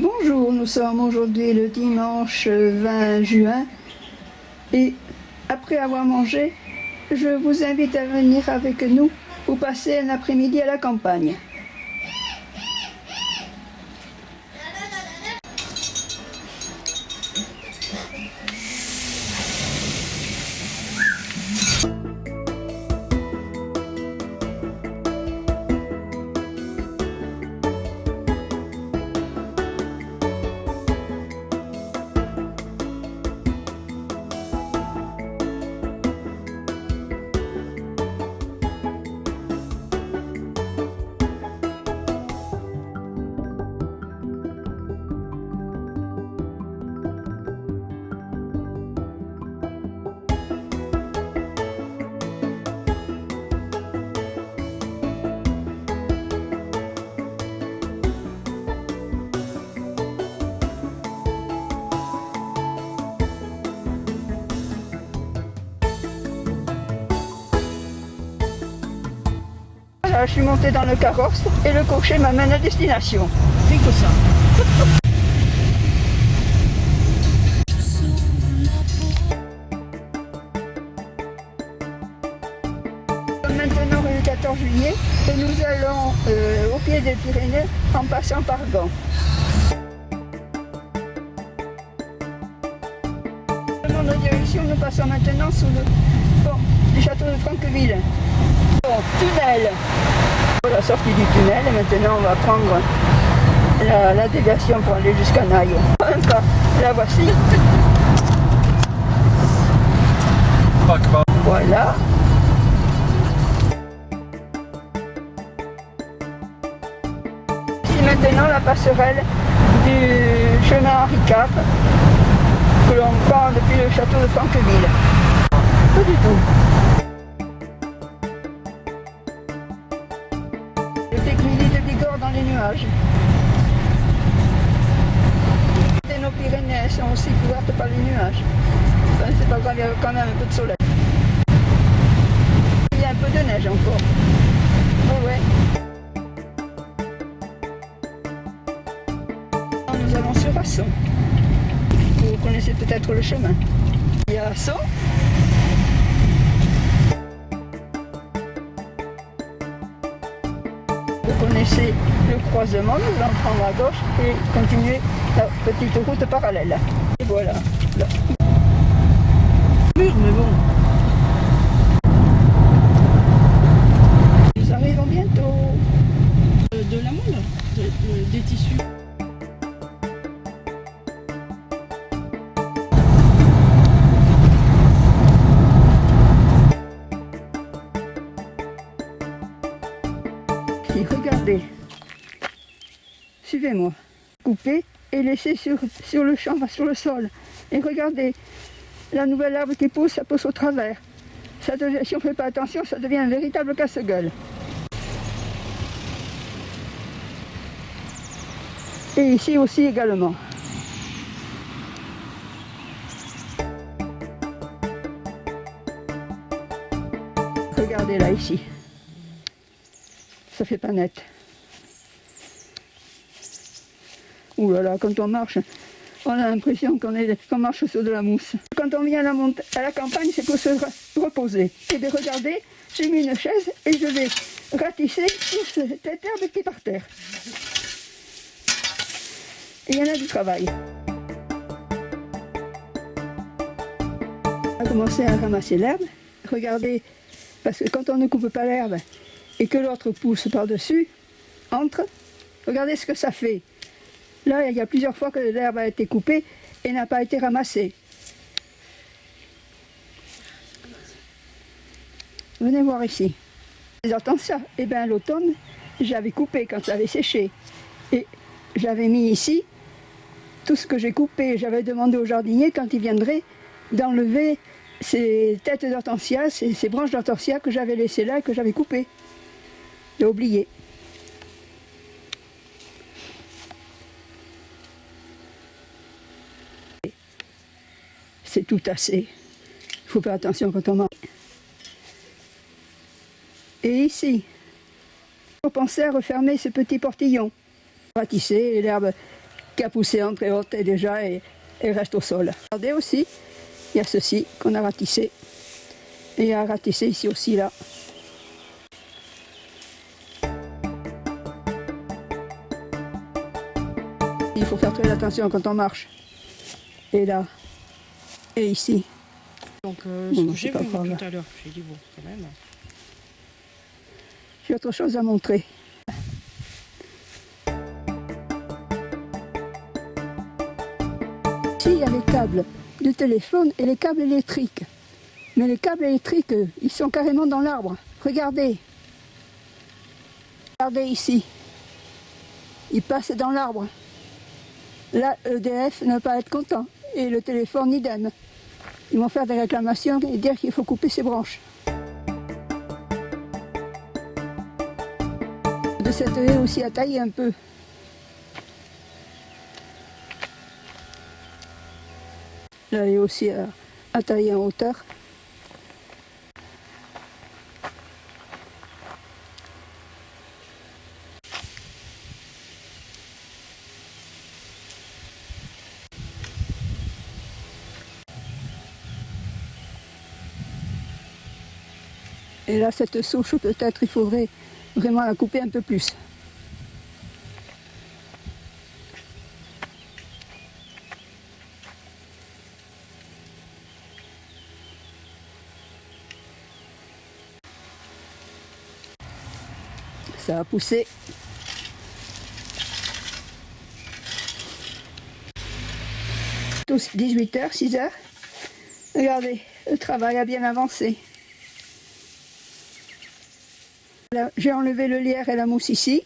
Bonjour, nous sommes aujourd'hui le dimanche 20 juin et après avoir mangé, je vous invite à venir avec nous pour passer un après-midi à la campagne. Voilà, je suis montée dans le carrosse et le cocher m'amène à destination. C'est que ça. Maintenant le 14 juillet et nous allons au pied des Pyrénées en passant par Gand. Dans notre direction, nous passons maintenant sous le pont du château de Franqueville. Bon, tunnel. Pour la sortie du tunnel et maintenant on va prendre la déviation pour aller jusqu'à Naï. Même pas, la voici. Voilà. C'est maintenant la passerelle du chemin Henri IV que l'on prend depuis le château de Franqueville. Pas du tout. Le Téquili de Bigorre dans les nuages. Et nos Pyrénées sont aussi couvertes par les nuages. Enfin, c'est pas grave, il y a quand même un peu de soleil. Il y a un peu de neige encore. Oh ouais. Nous allons sur Asson. Vous connaissez peut-être le chemin. Il y a Asson. Vous connaissez le croisement, nous allons prendre à gauche et continuer la petite route parallèle. Et voilà. Là. Mur, mais bon. Nous arrivons bientôt. De la moule, des tissus. Et regardez. Suivez-moi. Coupez et laissez sur le champ, sur le sol. Et regardez, la nouvelle arbre qui pousse, ça pousse au travers. Ça devient, si on ne fait pas attention, ça devient un véritable casse-gueule. Et ici aussi également. Regardez là, ici. Ça fait pas net. Ouh là là, quand on marche, on a l'impression qu'on marche sur de la mousse. Quand on vient à la campagne, c'est pour se reposer. Et bien regardez, j'ai mis une chaise et je vais ratisser toute cette herbe qui est par terre. Et il y en a du travail. On va commencer à ramasser l'herbe. Regardez, parce que quand on ne coupe pas l'herbe et que l'autre pousse par-dessus, regardez ce que ça fait. Là, il y a plusieurs fois que l'herbe a été coupée et n'a pas été ramassée. Venez voir ici. J'entends ça. Eh bien, l'automne, j'avais coupé quand ça avait séché. Et j'avais mis ici tout ce que j'ai coupé. J'avais demandé au jardinier, quand il viendrait, d'enlever ces têtes d'hortensia, ces branches d'hortensia que j'avais laissées là et que j'avais coupées. J'ai oublié. C'est tout tassé. Il faut faire attention quand on mange. Et ici, il faut penser à refermer ce petit portillon. Ratisser l'herbe qui a poussé en très haute et déjà et reste au sol. Regardez aussi, il y a ceci qu'on a ratissé. Et il y a ratissé ici aussi là. Il faut faire très attention quand on marche. Et là. Et ici. Donc, Bon, j'ai c'est vu pas grave. tout à l'heure, j'ai dit bon, quand même. J'ai autre chose à montrer. Ici, il y a les câbles de téléphone et les câbles électriques. Mais les câbles électriques, ils sont carrément dans l'arbre. Regardez. Regardez ici. Ils passent dans l'arbre. Là, EDF ne va pas être content. Et le téléphone, idem. Ils vont faire des réclamations et dire qu'il faut couper ces branches. De cette haie aussi à tailler un peu. Là, elle est aussi à tailler en hauteur. Et là, cette souche, peut-être, il faudrait vraiment la couper un peu plus. Ça a poussé. Tous 18h, 6h. Regardez, le travail a bien avancé. Là, j'ai enlevé le lierre et la mousse ici.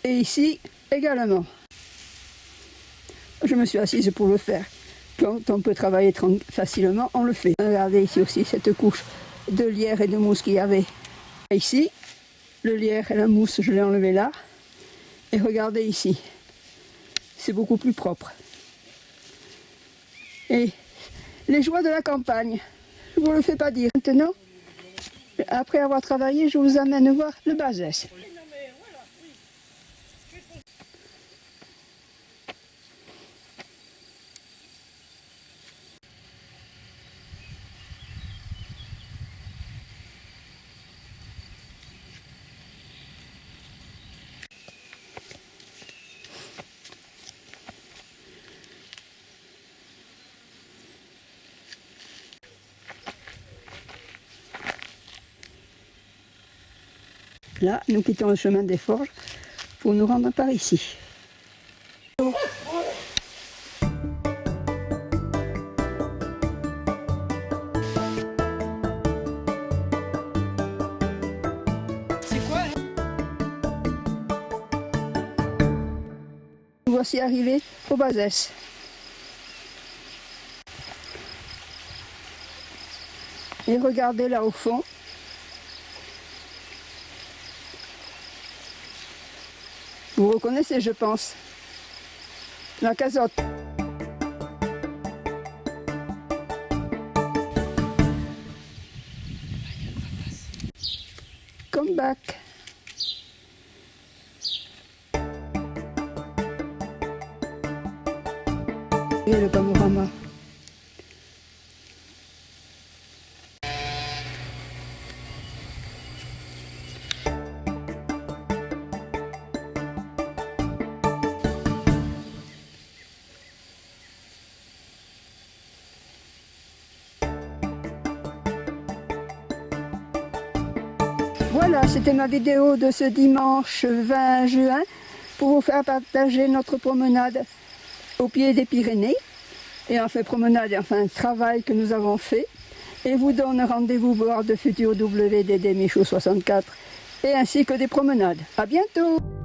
Et ici également. Je me suis assise pour le faire. Quand on peut travailler facilement, on le fait. Regardez ici aussi cette couche de lierre et de mousse qu'il y avait. Ici, le lierre et la mousse, je l'ai enlevé là. Et regardez ici. C'est beaucoup plus propre. Et les joies de la campagne, je ne vous le fais pas dire. Maintenant, après avoir travaillé, je vous amène voir le Bazès. Là, nous quittons le chemin des forges pour nous rendre par ici. C'est quoi là? Nous voici arrivés au Bazès. Et regardez là au fond. Vous reconnaissez, je pense, la casotte. Come back. Et le panorama. Voilà, c'était ma vidéo de ce dimanche 20 juin pour vous faire partager notre promenade au pied des Pyrénées. Et enfin promenade et enfin travail que nous avons fait. Et vous donne rendez-vous voir de futurs WDD Michaud 64 et ainsi que des promenades. À bientôt!